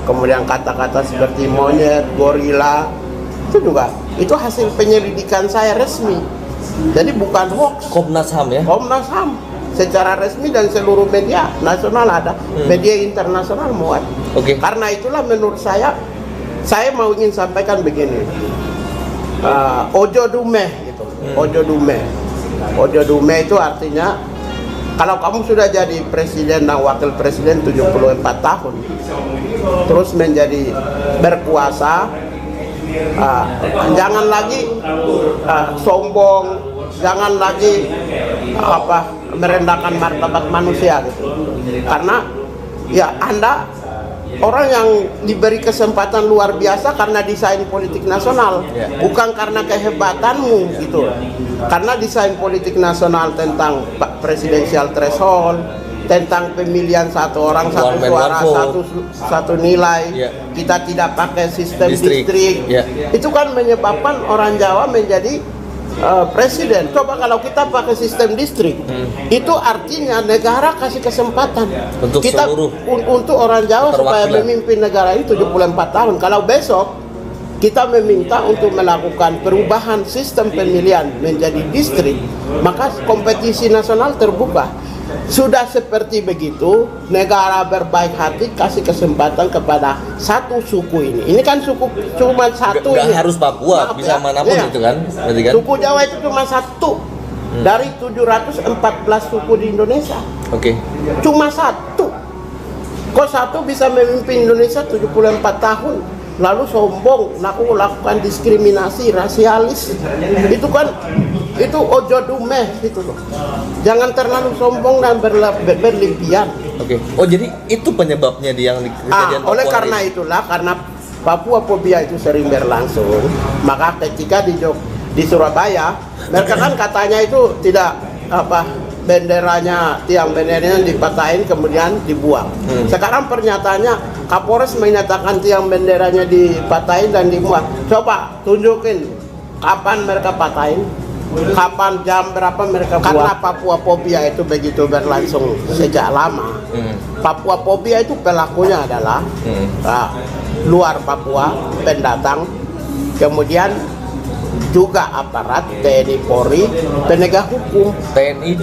kemudian kata-kata seperti monyet, gorila, itu hasil penyelidikan saya resmi. Jadi bukan hoax. Komnas HAM ya? Komnas HAM secara resmi dan seluruh media nasional ada, media internasional muat. Karena itulah menurut saya mau ingin sampaikan begini. Ojo dume gitu. Ojo dume. Ojo dume itu artinya kalau kamu sudah jadi presiden dan wakil presiden 74 tahun, terus menjadi berkuasa, jangan lagi sombong, jangan lagi merendahkan martabat manusia gitu. Karena ya Anda orang yang diberi kesempatan luar biasa karena desain politik nasional, bukan karena kehebatanmu gitu. Karena desain politik nasional tentang presidensial threshold, tentang pemilihan satu orang satu suara satu nilai, kita tidak pakai sistem distrik, itu kan menyebabkan orang Jawa menjadi presiden. Coba kalau kita pakai sistem distrik, itu artinya negara kasih kesempatan untuk kita untuk orang Jawa supaya memimpin negara ini 74 tahun. Kalau besok kita meminta untuk melakukan perubahan sistem pemilihan menjadi distrik, maka kompetisi nasional terbuka. Sudah seperti begitu, negara berbaik hati kasih kesempatan kepada satu suku ini. Ini kan suku cuma satu. Gak harus Papua, bisa manapun gitu kan? Suku Jawa itu cuma satu dari 714 suku di Indonesia. Cuma satu. Kok satu bisa memimpin Indonesia 74 tahun? Lalu sombong, lakukan diskriminasi, rasialis. Itu kan, itu ojo dumeh gitu loh. Jangan terlalu sombong dan berlebihan. Oh jadi itu penyebabnya yang kejadian Papua. Oleh karena itulah, karena Papua fobia itu sering berlangsung, maka ketika di Surabaya, mereka kan katanya itu tidak tiang benderanya dipatahin kemudian dibuang. Sekarang pernyataannya Kapolres menyatakan tiang benderanya dipatahin dan dibuang. Coba tunjukin kapan mereka patahin, kapan jam berapa mereka buang. Karena Papua fobia itu begitu berlangsung sejak lama. Papua fobia itu pelakunya adalah luar Papua, pendatang, kemudian juga aparat TNI Polri, penegak hukum. TNI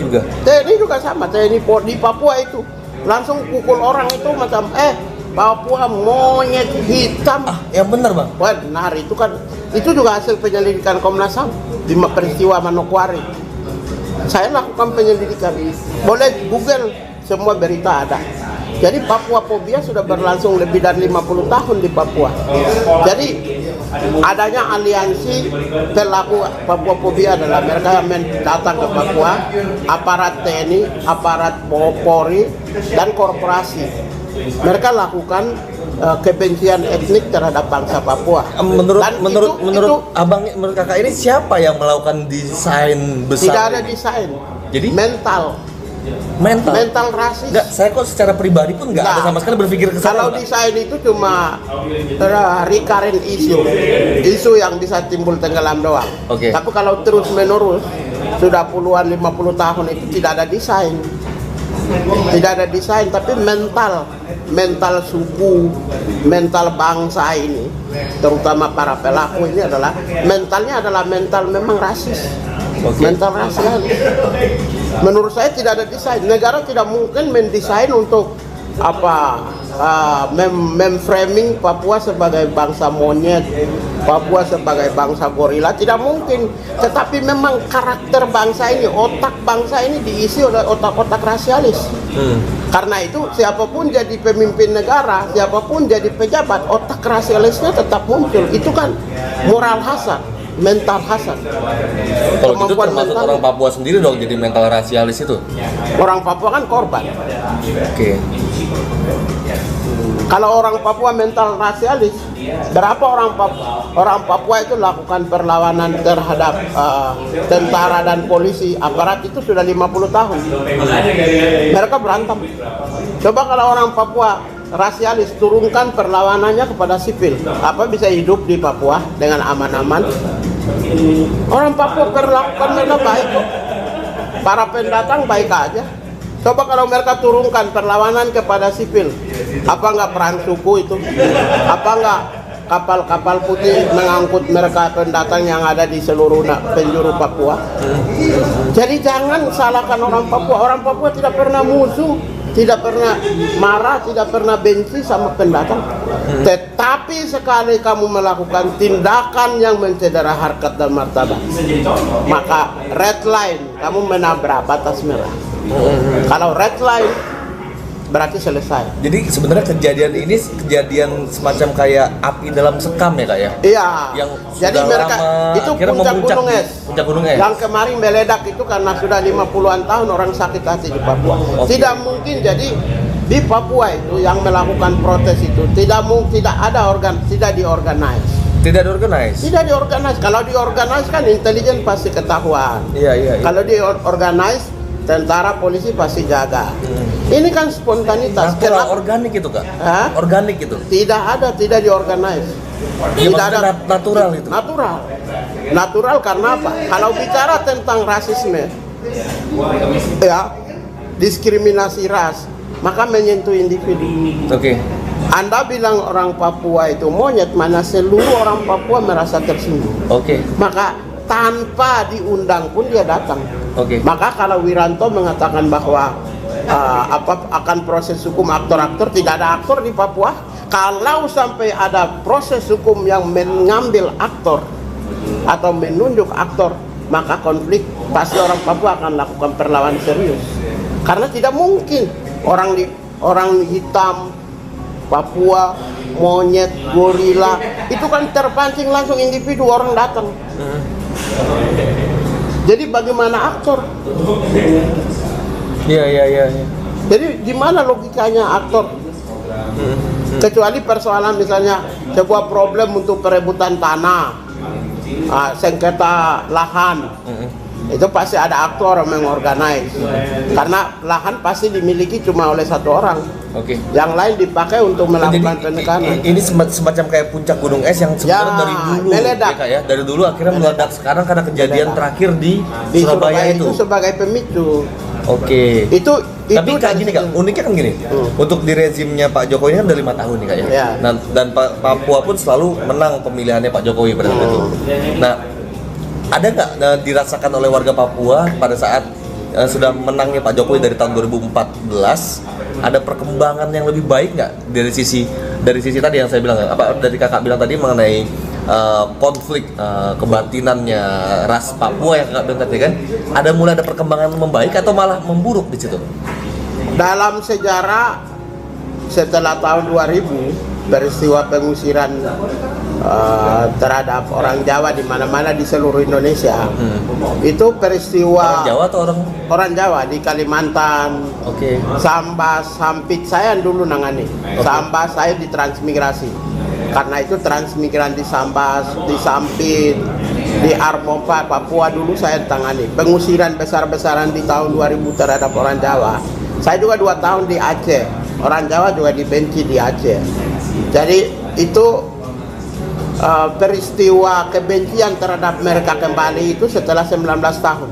juga sama, TNI Polri di Papua itu langsung pukul orang itu macam Papua monyet hitam. Yang benar bang? Benar, itu juga hasil penyelidikan Komnas HAM di peristiwa Manokwari. Saya lakukan penyelidikan, boleh Google, semua berita ada. Jadi Papua fobia sudah berlangsung lebih dari 50 tahun di Papua. Jadi adanya aliansi pelaku Papua fobia adalah mereka yang datang ke Papua, aparat TNI, aparat Polri, dan korporasi. Mereka lakukan kebencian etnik terhadap bangsa Papua. Menurut kakak ini siapa yang melakukan desain besar? Tidak ada desain. Jadi mental rasis. Saya kok secara pribadi pun nggak ada sama sekali berpikir ke sana. Kalau desain itu cuma recurrent isu yang bisa timbul tenggelam doang. Tapi kalau terus menerus sudah puluhan 50 tahun itu tidak ada desain. Tidak ada desain, tapi mental suku, mental bangsa ini, terutama para pelaku ini mentalnya adalah mental memang rasis. Mental rasial. Menurut saya tidak ada desain. Negara tidak mungkin mendesain untuk memframing Papua sebagai bangsa monyet, Papua sebagai bangsa gorila, tidak mungkin. Tetapi memang karakter bangsa ini, otak bangsa ini diisi oleh otak-otak rasialis. Karena itu siapapun jadi pemimpin negara, siapapun jadi pejabat, otak rasialisnya tetap muncul. Itu kan moral hasad, mental hasad. Kalau itu termasuk orang Papua sendiri dong jadi mental rasialis itu? Orang Papua kan korban. Kalau orang Papua mental rasialis, berapa orang Papua itu lakukan perlawanan terhadap tentara dan polisi, aparat itu sudah 50 tahun. Mereka berantem. Coba kalau orang Papua rasialis, turunkan perlawanannya kepada sipil, apa bisa hidup di Papua dengan aman-aman? Orang Papua perlakukan mereka baik kok. Para pendatang baik aja. Coba kalau mereka turunkan perlawanan kepada sipil, apa nggak perang suku itu? Apa nggak kapal-kapal putih mengangkut mereka pendatang yang ada di seluruh penjuru Papua? Jadi jangan salahkan orang Papua. Orang Papua tidak pernah musuh, tidak pernah marah, tidak pernah benci sama pendatang. Tetapi sekali kamu melakukan tindakan yang mencederai harkat dan martabat, maka red line, kamu menabrak batas merah. Kalau red line berarti selesai. Jadi sebenarnya kejadian ini kejadian semacam kayak api dalam sekam ya kak ya? Iya. Yang jadi mereka itu puncak gunung es. Puncak gunung es. Yang kemarin meledak itu karena sudah 50-an tahun orang sakit hati di Papua. Okay. Tidak mungkin jadi di Papua itu yang melakukan protes itu tidak ada tidak diorganize. Tidak diorganize. Tidak diorganize. Kalau diorganize kan intelijen pasti ketahuan. Iya. Kalau diorganize tentara polisi pasti jaga. Ini kan spontanitas. Natural, organik itu kak? Hah? Organik itu? Tidak ada, tidak diorganize. Ya, tidak ada. Natural itu? Natural karena apa? Kalau bicara tentang rasisme, ya, diskriminasi ras, maka menyentuh individu. Oke. Anda bilang orang Papua itu monyet, mana seluruh orang Papua merasa tersinggung. Oke. Maka tanpa diundang pun dia datang. Oke. Maka kalau Wiranto mengatakan bahwa akan proses hukum aktor-aktor, tidak ada aktor di Papua. Kalau sampai ada proses hukum yang mengambil aktor atau menunjuk aktor, maka konflik pasti orang Papua akan lakukan perlawanan serius. Karena tidak mungkin orang hitam Papua, monyet, gorila, itu kan terpancing langsung individu orang datang. Jadi bagaimana aktor? Iya. Jadi di mana logikanya aktor? Kecuali persoalan misalnya sebuah problem untuk perebutan tanah, sengketa lahan, itu pasti ada aktor yang mengorganize. Karena lahan pasti dimiliki cuma oleh satu orang. Oke. Yang lain dipakai untuk melakukan penekanan. Ini semacam kayak puncak gunung es yang sebenarnya dari dulu meledak. Ya, ya, dari dulu akhirnya meledak sekarang karena kejadian terakhir di Surabaya itu sebagai pemicu. Oke. Tapi itu kayak gini kak, uniknya kan gini. Untuk di rezimnya Pak Jokowi ini kan udah 5 tahun nih kak ya. Dan Papua pun selalu menang pemilihannya Pak Jokowi pada saat itu. Nah, ada nggak dirasakan oleh warga Papua pada saat sudah menangnya Pak Jokowi dari tahun 2014, ada perkembangan yang lebih baik nggak dari sisi tadi yang saya bilang, dari kakak bilang tadi mengenai konflik kebatinannya ras Papua yang kakak bilang tadi kan, mulai ada perkembangan membaik atau malah memburuk di situ? Dalam sejarah setelah tahun 2000 peristiwa pengusiran terhadap orang Jawa di mana-mana di seluruh Indonesia, itu peristiwa orang Jawa atau orang Jawa di Kalimantan, Sambas, Sampit saya dulu nangani. Sambas saya di transmigrasi, karena itu transmigran di Sambas, di Sampit, di Armova, Papua dulu saya tangani. Pengusiran besar-besaran di tahun 2000 terhadap orang Jawa. Saya juga 2 tahun di Aceh, orang Jawa juga dibenci di Aceh. Jadi itu peristiwa kebencian terhadap mereka kembali itu setelah 19 tahun.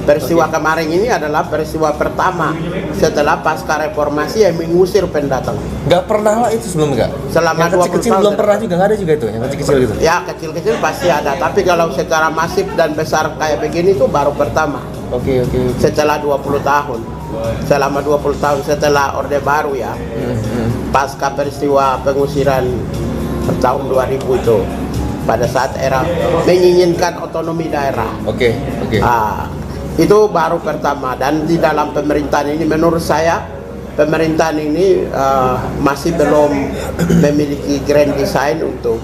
Peristiwa kemarin ini adalah peristiwa pertama setelah pasca reformasi yang mengusir pendatang. Nggak pernah lah itu sebelumnya nggak? Selama yang kecil-kecil belum pernah juga, nggak ada juga itu yang kecil-kecil gitu? Ya kecil-kecil pasti ada, tapi kalau secara masif dan besar kayak begini itu baru pertama. Oke. Setelah 20 tahun, selama 20 tahun setelah Orde Baru ya, pasca peristiwa pengusiran tahun 2000 itu, pada saat era menginginkan otonomi daerah. Oke. Itu baru pertama, dan di dalam pemerintahan ini menurut saya pemerintahan ini masih belum memiliki grand design untuk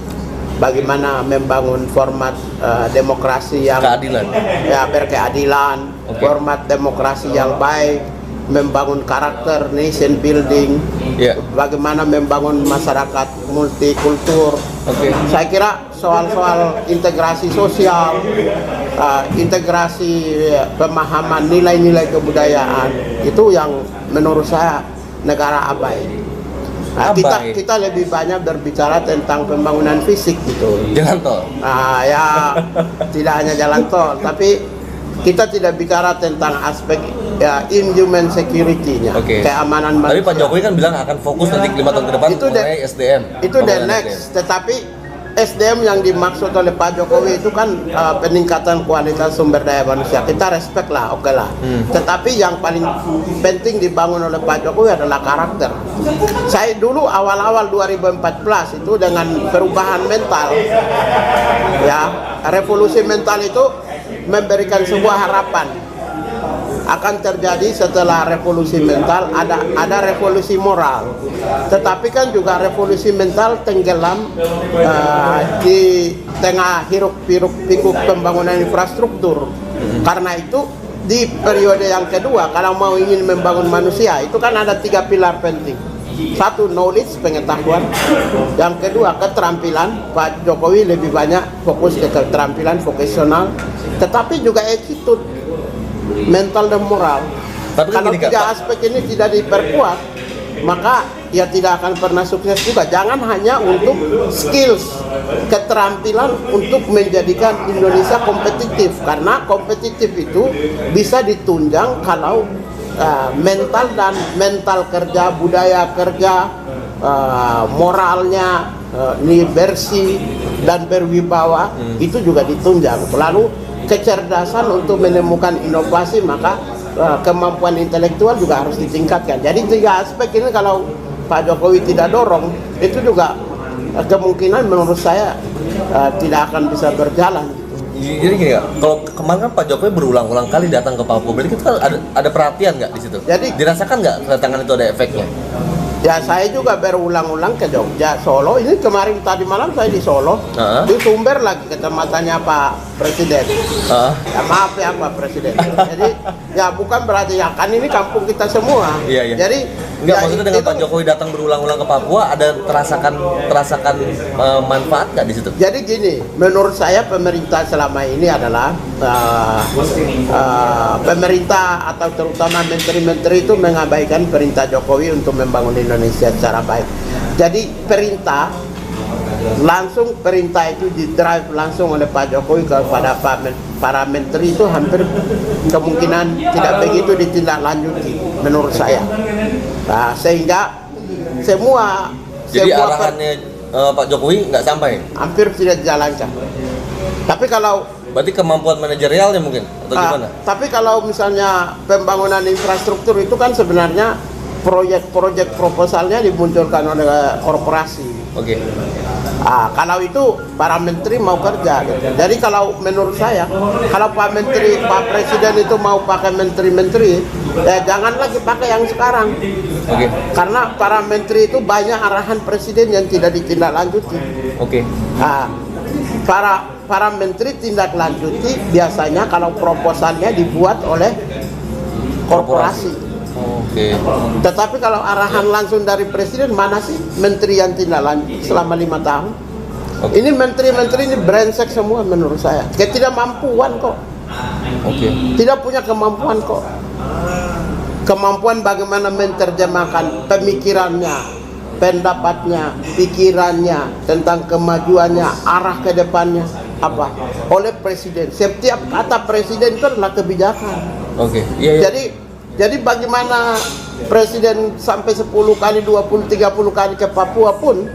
bagaimana membangun format demokrasi yang berkeadilan, format demokrasi yang baik, membangun karakter nation building, bagaimana membangun masyarakat multikultur. Saya kira soal-soal integrasi sosial, integrasi pemahaman nilai-nilai kebudayaan itu yang menurut saya negara abai. Kita lebih banyak berbicara tentang pembangunan fisik gitu. Jalan tol. Ya tidak hanya jalan tol, tapi kita tidak bicara tentang aspek ya inhuman security-nya, keamanan manusia. Tapi Pak Jokowi kan bilang akan fokus nanti 5 tahun ke depan mengenai SDM. Itu the next, tetapi SDM yang dimaksud oleh Pak Jokowi itu kan peningkatan kualitas sumber daya manusia. Kita respect lah, oke lah. Tetapi yang paling penting dibangun oleh Pak Jokowi adalah karakter. Saya dulu awal-awal 2014 itu dengan perubahan mental, ya revolusi mental itu memberikan sebuah harapan akan terjadi setelah revolusi mental ada revolusi moral, tetapi kan juga revolusi mental tenggelam di tengah hiruk pikuk pembangunan infrastruktur. Karena itu di periode yang kedua kalau mau ingin membangun manusia itu kan ada 3 pilar penting. Satu, knowledge, pengetahuan. Yang kedua, keterampilan. Pak Jokowi lebih banyak fokus ke keterampilan vokasional, tetapi juga attitude, mental dan moral. Tapi kalau tiga aspek ini tidak diperkuat, maka ya tidak akan pernah sukses juga. Jangan hanya untuk skills, keterampilan untuk menjadikan Indonesia kompetitif, karena kompetitif itu bisa ditunjang kalau mental kerja, budaya kerja, moralnya ini bersih dan berwibawa, itu juga ditunjang. Lalu kecerdasan untuk menemukan inovasi, maka kemampuan intelektual juga harus ditingkatkan. Jadi 3 aspek ini kalau Pak Jokowi tidak dorong, itu juga kemungkinan menurut saya tidak akan bisa berjalan. Jadi gini ya, kalau kemarin kan Pak Jokowi berulang-ulang kali datang ke Papua, berarti itu kan ada perhatian nggak di situ? Jadi dirasakan nggak kedatangan itu ada efeknya? Ya saya juga berulang-ulang ke Jogja, Solo. Ini kemarin tadi malam saya di Solo, di Sumber lagi kecamatannya Pak Presiden. Ya maaf ya Pak Presiden. Jadi ya bukan berarti ya kan ini kampung kita semua. Iya. Jadi enggak, maksudnya dengan Pak Jokowi datang berulang-ulang ke Papua ada terasakan manfaat nggak di situ? Jadi gini, menurut saya pemerintah selama ini adalah pemerintah atau terutama menteri-menteri itu mengabaikan perintah Jokowi untuk membangun Indonesia secara baik. Jadi perintah itu di-drive langsung oleh Pak Jokowi kepada para menteri, itu hampir kemungkinan tidak begitu ditindaklanjuti menurut saya. Nah, sehingga jadi arahannya Pak Jokowi nggak sampai? Hampir tidak dijalankan. Tapi kalau berarti kemampuan manajerialnya mungkin atau gimana? Tapi kalau misalnya pembangunan infrastruktur itu kan sebenarnya proyek proposalnya dimunculkan oleh korporasi. Kalau itu para menteri mau kerja gitu. Jadi kalau menurut saya, kalau Pak Presiden itu mau pakai menteri-menteri, ya jangan lagi pakai yang sekarang. Karena para menteri itu banyak arahan presiden yang tidak ditindaklanjuti. Para menteri tindak lanjuti biasanya kalau proposalnya dibuat oleh korporasi. Tetapi kalau arahan langsung dari presiden, mana sih menteri yang tindak lanjut selama 5 tahun? Ini menteri-menteri ini brengsek semua menurut saya. Ketidakmampuan kok. Tidak punya kemampuan kok. Kemampuan bagaimana menerjemahkan pemikirannya, pendapatnya, pikirannya tentang kemajuannya, arah ke depannya apa oleh presiden. Setiap kata presiden itu adalah kebijakan. Jadi bagaimana presiden sampai 10 kali, 20, 30 kali ke Papua pun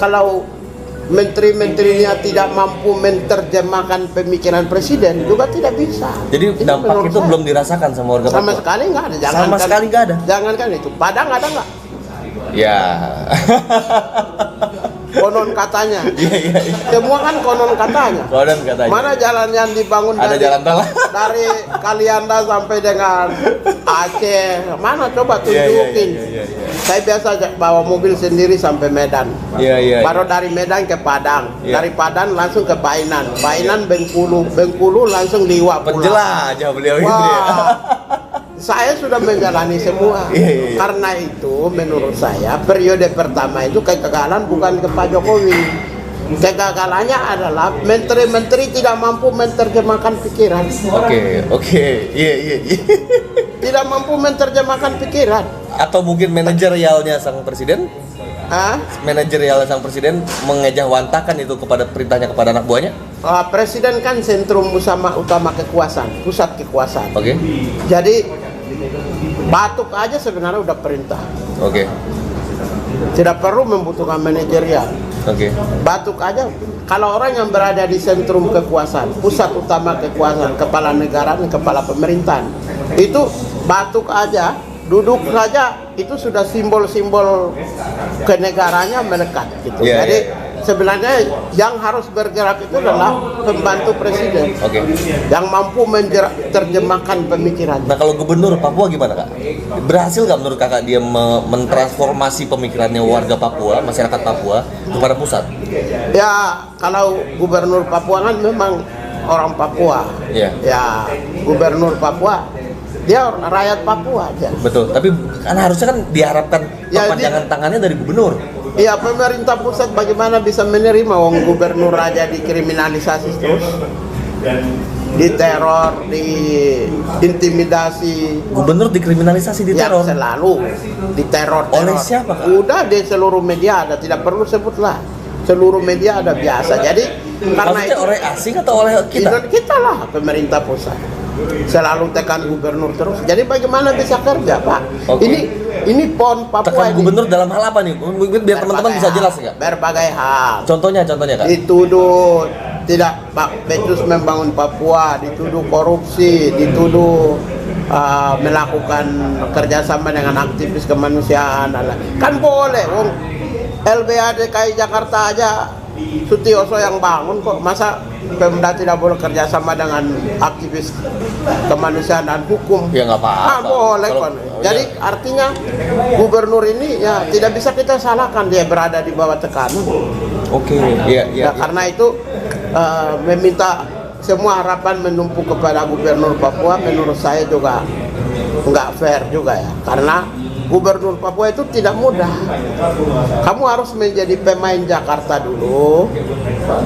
kalau menteri-menterinya tidak mampu menerjemahkan pemikiran presiden juga tidak bisa. Jadi dampak itu belum dirasakan sama warga Papua? Sama sekali nggak ada. Sama sekali nggak ada? Jangankan itu, Padang ada nggak? Ya. Konon katanya. Semua kan konon katanya. Mana jalan yang dibangun ada jalan tol dari Kalianda sampai dengan Aceh? Mana coba tunjukin. Saya biasa bawa mobil sendiri sampai Medan. Baru dari Medan ke Padang. Dari Padang langsung ke Bainan. Bainan Bengkulu langsung Liwa pulang. Penjelajah beliau ini. Saya sudah menjalani semua. Karena itu menurut saya periode pertama itu kegagalan bukan ke Pak Jokowi. Kegagalannya adalah menteri-menteri tidak mampu menerjemahkan pikiran. Tidak mampu menerjemahkan pikiran. Atau mungkin manajerialnya sang presiden? manajerial sang presiden mengejawantahkan itu kepada perintahnya kepada anak buahnya? Presiden kan sentrum utama kekuasaan, pusat kekuasaan. Oke. Jadi batuk aja sebenarnya udah perintah. Oke. Tidak perlu membutuhkan manajerial. Oke. Batuk aja. Kalau orang yang berada di sentrum kekuasaan, pusat utama kekuasaan, kepala negara dan kepala pemerintahan, itu batuk aja, duduk saja, itu sudah simbol-simbol kenegaranya melekat gitu. Jadi sebenarnya yang harus bergerak itu adalah pembantu presiden, yang mampu menerjemahkan pemikiran. Nah, kalau gubernur Papua gimana, Kak? Berhasil nggak menurut Kakak dia mentransformasi pemikirannya warga Papua, masyarakat Papua kepada pusat? Ya, kalau gubernur Papua kan memang orang Papua. Ya, gubernur Papua dia rakyat Papua aja. Betul, tapi kan harusnya kan diharapkan perpanjangan tangannya dari gubernur. Iya, pemerintah pusat bagaimana bisa menerima wong gubernur aja dikriminalisasi terus, diteror, diintimidasi. Gubernur dikriminalisasi, diteror? Ya, selalu diteror. Oleh siapa, Kak? Udah di seluruh media ada, tidak perlu sebutlah. Seluruh media ada biasa. Jadi karena maksudnya itu oleh asing atau oleh kita? Kita lah pemerintah pusat. Selalu tekan gubernur terus. Jadi bagaimana bisa kerja, Pak? Ini PON Papua. Tekan gubernur dalam hal apa nih? Biar teman-teman bisa jelas nggak? Berbagai hal. Contohnya Kak. Dituduh tidak Pak Becus membangun Papua, dituduh korupsi, dituduh melakukan kerjasama dengan aktivis kemanusiaan. Kan boleh, wong LBH DKI Jakarta aja Sutioso yang bangun kok, masa Pemda tidak boleh kerjasama dengan aktivis kemanusiaan dan hukum? Ya nggak apa-apa. Boleh kok. Jadi artinya gubernur ini ya tidak bisa kita salahkan, dia berada di bawah tekanan. Oke. Iya. Karena itu meminta semua harapan menumpuk kepada gubernur Papua menurut saya juga nggak fair juga ya, karena gubernur Papua itu tidak mudah. Kamu harus menjadi pemain Jakarta dulu,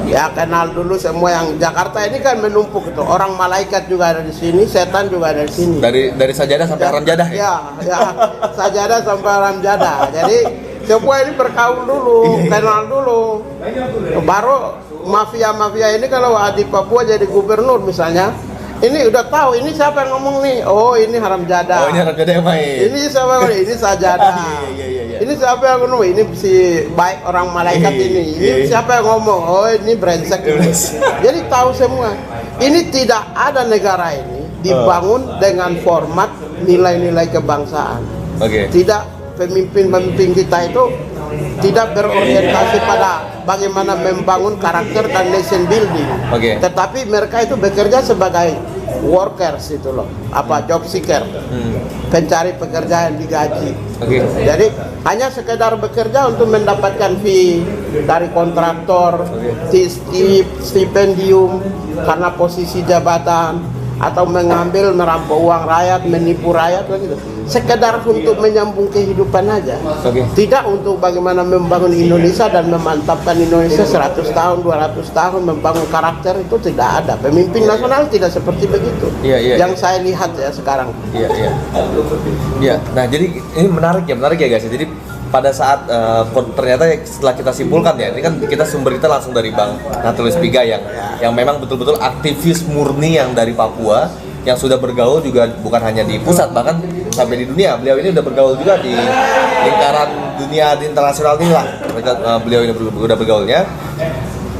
ya kenal dulu semua yang Jakarta ini kan menumpuk itu. Orang malaikat juga ada di sini, setan juga ada di sini. Dari sajadah sampai ramjadah. Ya, sajadah sampai ramjadah. Jadi semua ini berkaul dulu, kenal dulu. Baru mafia ini kalau di Papua jadi gubernur misalnya, ini udah tahu ini siapa yang ngomong nih. Oh, ini Haramjada. Oh, ini Haramjada yang main. Ini siapa yang ini Sajadah. Iya. Ini siapa yang ngomong? Ini si baik orang malaikat ini. Ini siapa yang ngomong? Oh, ini brengsek. Jadi tahu semua. Ini tidak ada negara ini dibangun dengan format nilai-nilai kebangsaan. Tidak, pemimpin kita itu tidak berorientasi pada bagaimana membangun karakter dan nation building. Tetapi mereka itu bekerja sebagai workers itu loh, job seeker, pencari pekerjaan digaji. Jadi hanya sekedar bekerja untuk mendapatkan fee dari kontraktor, stipendium karena posisi jabatan, atau mengambil merampok uang rakyat, menipu rakyat begitu. Sekedar untuk menyambung kehidupan aja. Tidak untuk bagaimana membangun Indonesia dan memantapkan Indonesia 100 tahun, 200 tahun, membangun karakter, itu tidak ada. Pemimpin nasional tidak seperti begitu. Yang saya lihat ya sekarang. Iya. Nah, jadi ini menarik ya guys. Jadi pada saat ternyata setelah kita simpulkan ya, ini kan kita sumber kita langsung dari Bang Natulus Pigai yang memang betul-betul aktivis murni yang dari Papua, yang sudah bergaul juga bukan hanya di pusat, bahkan sampai di dunia. Beliau ini udah bergaul juga di lingkaran dunia internasional ini lah. Beliau ini udah bergaulnya.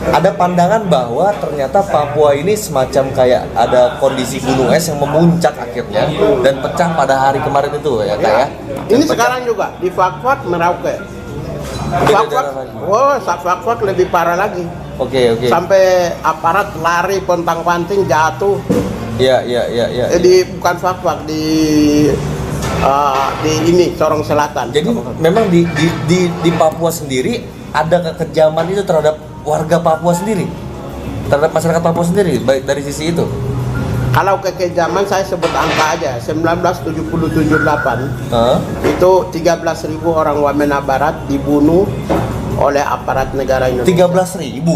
Ada pandangan bahwa ternyata Papua ini semacam kayak ada kondisi gunung es yang memuncak akhirnya dan pecah pada hari kemarin itu ya Kak ya. Ini sekarang juga di Fak-Fak, Merauke. Fak-Fak lebih parah lagi. Oke. Sampai aparat lari pontang-panting jatuh. Iya. Bukan Fak-Fak, di ini Sorong Selatan. Jadi memang di Papua sendiri ada kekejaman itu terhadap warga Papua sendiri, terhadap masyarakat Papua sendiri, baik dari sisi itu. Kalau kekejaman saya sebut angka aja, 1977-8 itu 13.000 orang Wamena Barat dibunuh oleh aparat negara Indonesia. 13.000?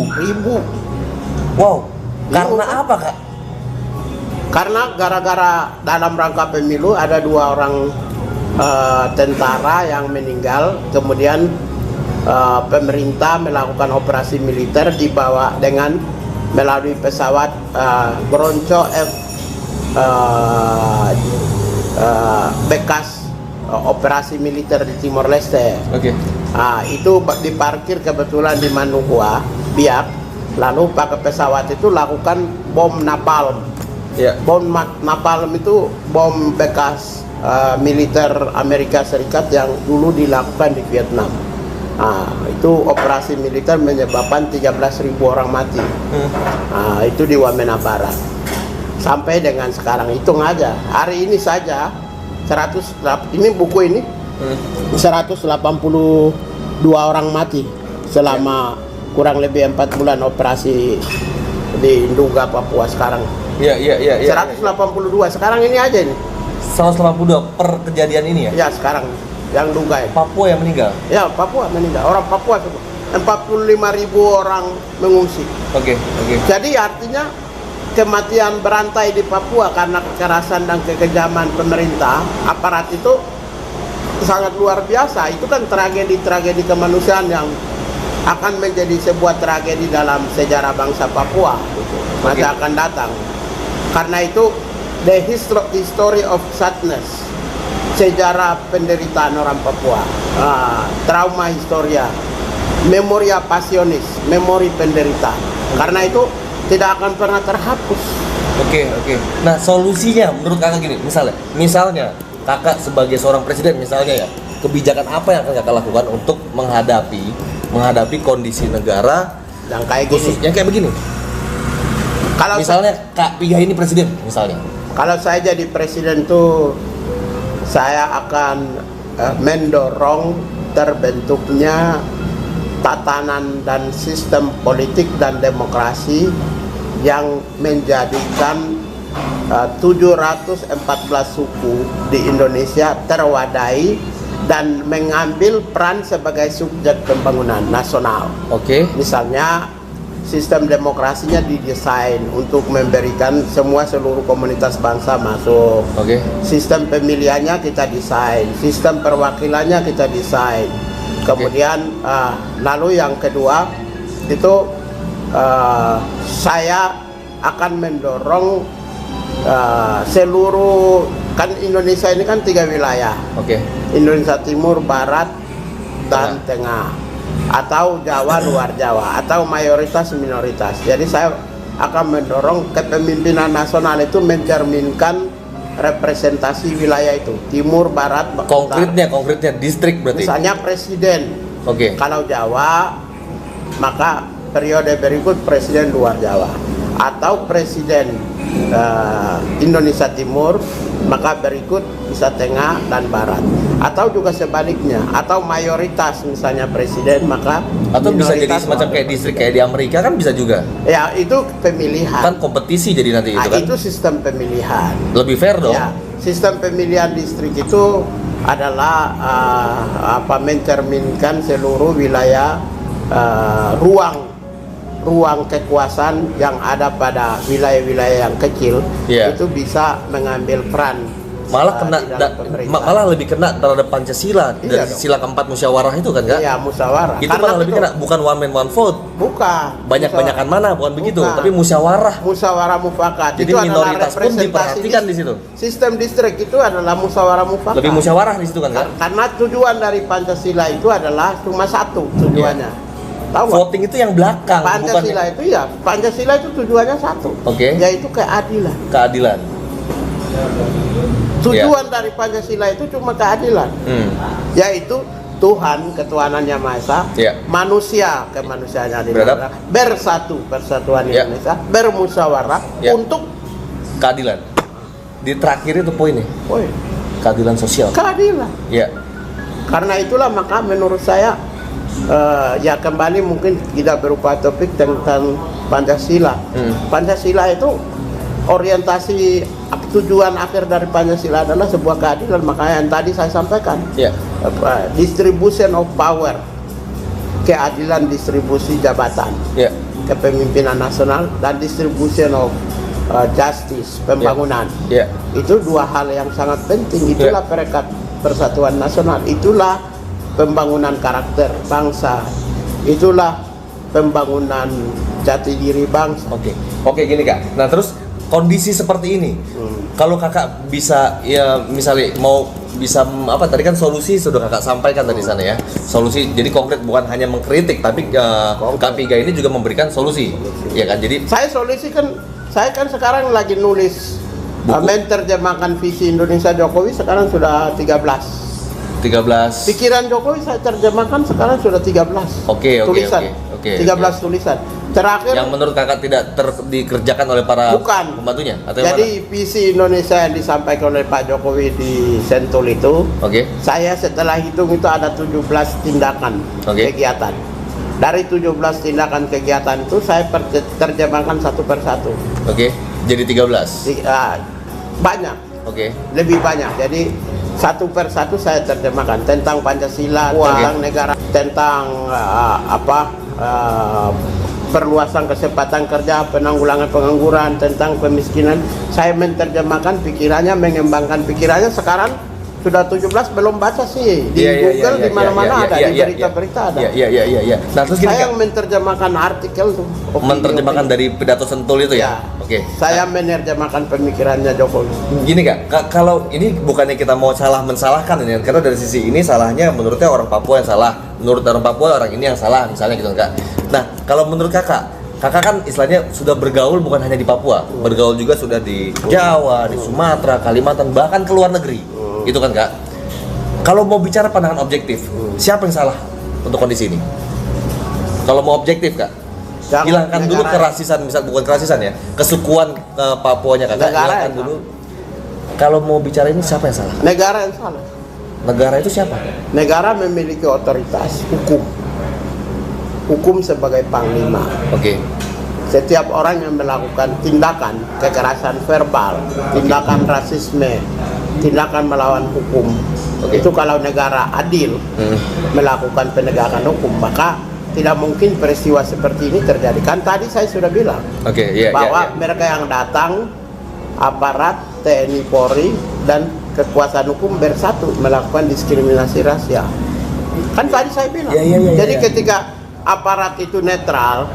Wow, karena apa Kak? Karena gara-gara dalam rangka pemilu ada 2 orang tentara yang meninggal, kemudian pemerintah melakukan operasi militer dibawa dengan melalui pesawat Bronco bekas operasi militer di Timor Leste. Itu diparkir kebetulan di Manukua, Biak. Lalu pakai pesawat itu lakukan bom napalm. Bom napalm itu bom bekas militer Amerika Serikat yang dulu dilakukan di Vietnam. Itu operasi militer menyebabkan 13.000 orang mati. Itu di Wamena Barat. Sampai dengan sekarang, hitung aja hari ini saja 100, ini buku ini 182 orang mati selama kurang lebih 4 bulan operasi di Nduga, Papua sekarang. 182 sekarang ini aja ini. 182 per kejadian ini ya? Ya sekarang yang Nduga ya. Papua yang meninggal? Ya Papua meninggal, orang Papua 45.000 orang mengungsi. Jadi artinya kematian berantai di Papua karena kekerasan dan kekejaman pemerintah, aparat itu sangat luar biasa. Itu kan tragedi kemanusiaan yang akan menjadi sebuah tragedi dalam sejarah bangsa Papua masa akan datang. Karena itu the history of sadness, sejarah penderitaan orang Papua, trauma historia, memoria passionis, memori penderitaan. Karena itu tidak akan pernah terhapus. Nah, solusinya menurut kakak gini, misalnya kakak sebagai seorang presiden misalnya ya, kebijakan apa yang akan kakak lakukan untuk menghadapi kondisi negara yang kayak begini? Kalau misalnya Kak Piga ini presiden misalnya. Kalau saya jadi presiden tuh, saya akan mendorong terbentuknya tatanan dan sistem politik dan demokrasi yang menjadikan 714 suku di Indonesia terwadai dan mengambil peran sebagai subjek pembangunan nasional. Misalnya sistem demokrasinya didesain untuk memberikan seluruh komunitas bangsa masuk. Sistem pemilihannya kita desain, sistem perwakilannya kita desain. Kemudian lalu yang kedua itu saya akan mendorong seluruh, kan Indonesia ini kan 3 wilayah. Indonesia Timur, Barat, dan Tengah, atau Jawa, luar Jawa, atau mayoritas minoritas. Jadi saya akan mendorong kepemimpinan nasional itu mencerminkan representasi wilayah itu, Timur, Barat, konkretnya distrik berarti. Misalnya presiden. Kalau Jawa, maka periode berikut presiden luar Jawa, atau presiden Indonesia Timur, maka berikut bisa Tengah dan Barat, atau juga sebaliknya, atau mayoritas misalnya presiden, maka atau bisa jadi semacam kayak distrik kayak di Amerika kan bisa juga. Ya itu pemilihan. Kan kompetisi jadi nanti itu kan. Itu sistem pemilihan. Lebih fair dong. Ya, sistem pemilihan distrik itu adalah mencerminkan seluruh wilayah ruang kekuasaan yang ada pada wilayah-wilayah yang kecil itu bisa mengambil peran. Malah lebih kena terhadap Pancasila dari sila keempat musyawarah itu kan, Kak? Iya, musyawarah. Itu malah lebih kena, bukan one man one vote. Bukan. Banyak-banyakan mana, bukan begitu, tapi musyawarah. Musyawarah mufakat. Jadi itu minoritas pun diperhatikan di situ. Sistem distrik itu adalah musyawarah mufakat. Lebih musyawarah di situ kan, Kak? Karena tujuan dari Pancasila itu adalah cuma satu tujuannya. Tahu voting itu yang belakang. Pancasila itu ya, Pancasila itu tujuannya satu, yaitu keadilan. Tujuan dari Pancasila itu cuma keadilan, yaitu Tuhan ketuhanannya Maha Esa, manusia kemanusiaannya bersatu, persatuan Indonesia, bermusyawarah untuk keadilan. Di terakhir itu poinnya, keadilan sosial. Keadilan. Karena itulah maka menurut saya ya kembali mungkin kita berupa topik tentang Pancasila. Pancasila itu orientasi tujuan akhir dari Pancasila adalah sebuah keadilan, makanya yang tadi saya sampaikan. Distribution of power, keadilan distribusi jabatan, kepemimpinan nasional, dan distribution of justice, pembangunan. Itu dua hal yang sangat penting. Itulah perekat persatuan nasional. Itulah pembangunan karakter bangsa. Itulah pembangunan jati diri bangsa. Oke gini Kak. Nah terus kondisi seperti ini, kalau Kakak bisa ya misalnya mau bisa apa tadi kan solusi sudah Kakak sampaikan tadi sana ya. Solusi jadi konkret, bukan hanya mengkritik tapi K3 ini juga memberikan solusi. Ya kan? Jadi saya kan sekarang lagi nulis menerjemahkan visi Indonesia Jokowi, sekarang sudah 13. Pikiran Jokowi saya terjemahkan sekarang sudah 13. Tulisan. 13 tulisan. Terakhir yang menurut Kakak tidak dikerjakan oleh para pembantunya atau jadi visi Indonesia yang disampaikan oleh Pak Jokowi di Sentul itu, saya setelah hitung itu ada 17 tindakan kegiatan. Dari 17 tindakan kegiatan itu saya terjemahkan satu persatu. Jadi 13. Banyak. Lebih banyak. Jadi satu persatu saya terjemahkan tentang Pancasila, tentang negara, tentang perluasan kesempatan kerja, penanggulangan pengangguran, tentang kemiskinan. Saya menerjemahkan pikirannya, mengembangkan pikirannya. Sekarang sudah 17, belum baca sih di Google, di mana-mana ada, di berita-berita ada. Nah, terus saya yang menerjemahkan artikel tuh. Menerjemahkan dari pidato Sentul itu ya? Saya menerjemahkan pemikirannya Jokowi. Gini Kak, kalau ini bukannya kita mau mensalahkan ini, karena dari sisi ini salahnya menurutnya orang Papua yang salah, menurut orang Papua orang ini yang salah, misalnya gitu Kak. Nah, kalau menurut Kakak kan istilahnya sudah bergaul bukan hanya di Papua, bergaul juga sudah di Jawa, di Sumatera, Kalimantan, bahkan ke luar negeri. Itu kan Kak. Kalau mau bicara pandangan objektif, siapa yang salah untuk kondisi ini? Kalau mau objektif Kak, hilangkan dulu kerasisan, misal bukan kerasisan ya, kesukuan Papuanya Kakak, hilangkan dulu. Kalau mau bicara ini siapa yang salah? Negara yang salah. Negara itu siapa? Negara memiliki otoritas hukum. Hukum sebagai panglima. Setiap orang yang melakukan tindakan kekerasan verbal, tindakan rasisme, tindakan melawan hukum, itu kalau negara adil melakukan penegakan hukum, maka tidak mungkin peristiwa seperti ini terjadi. Kan tadi saya sudah bilang bahwa mereka yang datang, aparat TNI Polri dan kekuasaan hukum bersatu melakukan diskriminasi rasial. Kan tadi saya bilang. Jadi ketika aparat itu netral,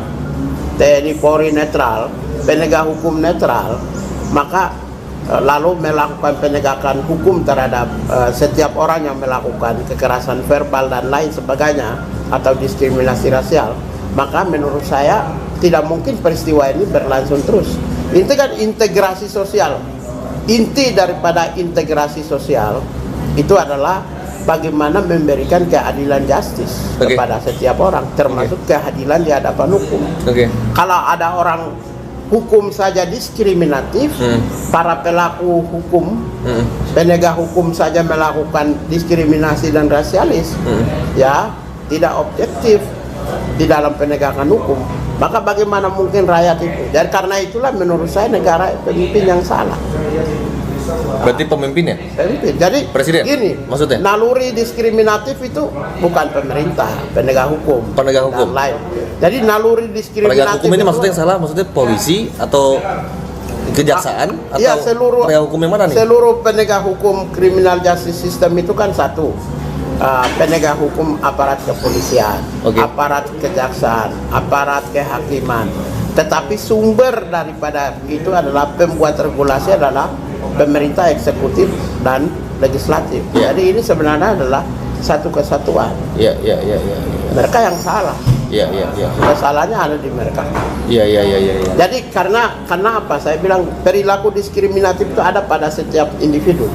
TNI Polri netral, penegak hukum netral, maka lalu melakukan penegakan hukum terhadap setiap orang yang melakukan kekerasan verbal dan lain sebagainya atau diskriminasi rasial, maka menurut saya tidak mungkin peristiwa ini berlangsung terus. Itu kan integrasi sosial. Inti daripada integrasi sosial itu adalah bagaimana memberikan keadilan justice kepada setiap orang, termasuk keadilan di hadapan hukum. Kalau ada orang hukum saja diskriminatif, para pelaku hukum, penegak hukum saja melakukan diskriminasi dan rasialis, ya tidak objektif di dalam penegakan hukum, maka bagaimana mungkin rakyat itu? Dan karena itulah menurut saya negara pemimpin yang salah. Berarti pemimpinnya? Jadi presiden? Gini, maksudnya? Naluri diskriminatif itu bukan pemerintah, penegak hukum. Penegak hukum? Lain. Jadi naluri diskriminatif penegak hukum ini maksudnya yang salah, maksudnya polisi atau kejaksaan? Atau seluruh penegak hukum yang mana nih? Seluruh penegak hukum criminal justice system itu kan satu. Penegak hukum aparat kepolisian, aparat kejaksaan, aparat kehakiman. Tetapi sumber daripada itu adalah pembuat regulasi adalah pemerintah eksekutif dan legislatif. Jadi ini sebenarnya adalah satu kesatuan. Mereka yang salah. Kesalahannya ada di mereka. Jadi karena apa? Saya bilang perilaku diskriminatif itu ada pada setiap individu.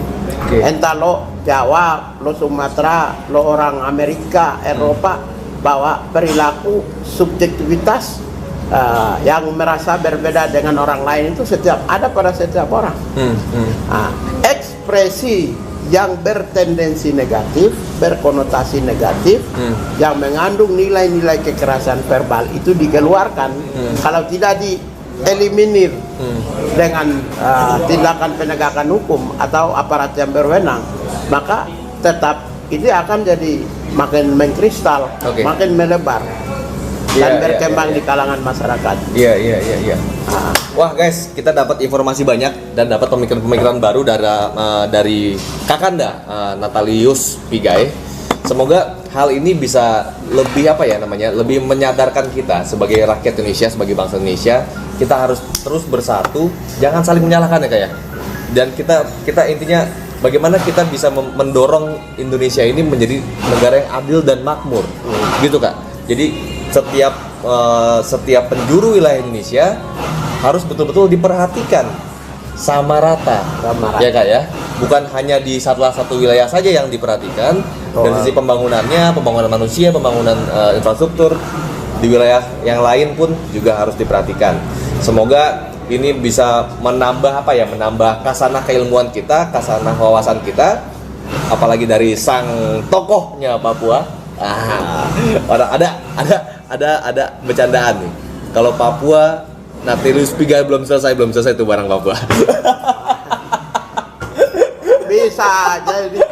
Entah lo Jawa, lo Sumatera, lo orang Amerika, Eropa, bahwa perilaku subjektivitas yang merasa berbeda dengan orang lain itu ada pada setiap orang. Ekspresi yang bertendensi negatif, berkonotasi negatif, yang mengandung nilai-nilai kekerasan verbal itu dikeluarkan. Kalau tidak dieliminir dengan tindakan penegakan hukum atau aparat yang berwenang, maka tetap ini akan jadi makin mengkristal, makin melebar. Dan berkembang di kalangan masyarakat. Wah guys, kita dapat informasi banyak dan dapat pemikiran-pemikiran baru dari Kakanda Natalius Pigai. Semoga hal ini bisa lebih apa ya namanya, lebih menyadarkan kita sebagai rakyat Indonesia, sebagai bangsa Indonesia, kita harus terus bersatu, jangan saling menyalahkan ya kayak. Dan kita intinya bagaimana kita bisa mendorong Indonesia ini menjadi negara yang adil dan makmur, gitu Kak. Jadi setiap penjuru wilayah Indonesia harus betul-betul diperhatikan sama rata. Ya Kak ya, bukan hanya di salah satu wilayah saja yang diperhatikan. Dari sisi pembangunannya, pembangunan manusia, pembangunan infrastruktur di wilayah yang lain pun juga harus diperhatikan. Semoga ini bisa menambah menambah kasanah keilmuan kita, kasanah wawasan kita, apalagi dari sang tokohnya Papua. Ada bercandaan nih. Kalau Papua, Nautilus Pigai belum selesai itu barang Papua. Bisa jadi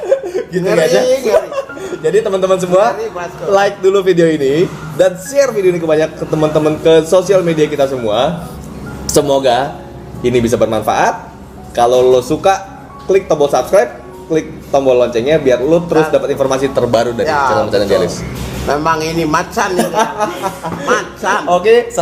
Gitu aja. Jadi teman-teman semua, like dulu video ini dan share video ini ke teman-teman ke sosial media kita semua. Semoga ini bisa bermanfaat. Kalau lo suka, klik tombol subscribe, klik tombol loncengnya biar lo terus dapat informasi terbaru dari channel Macan Evangelis. Memang ini macan nih. Macan. Oke.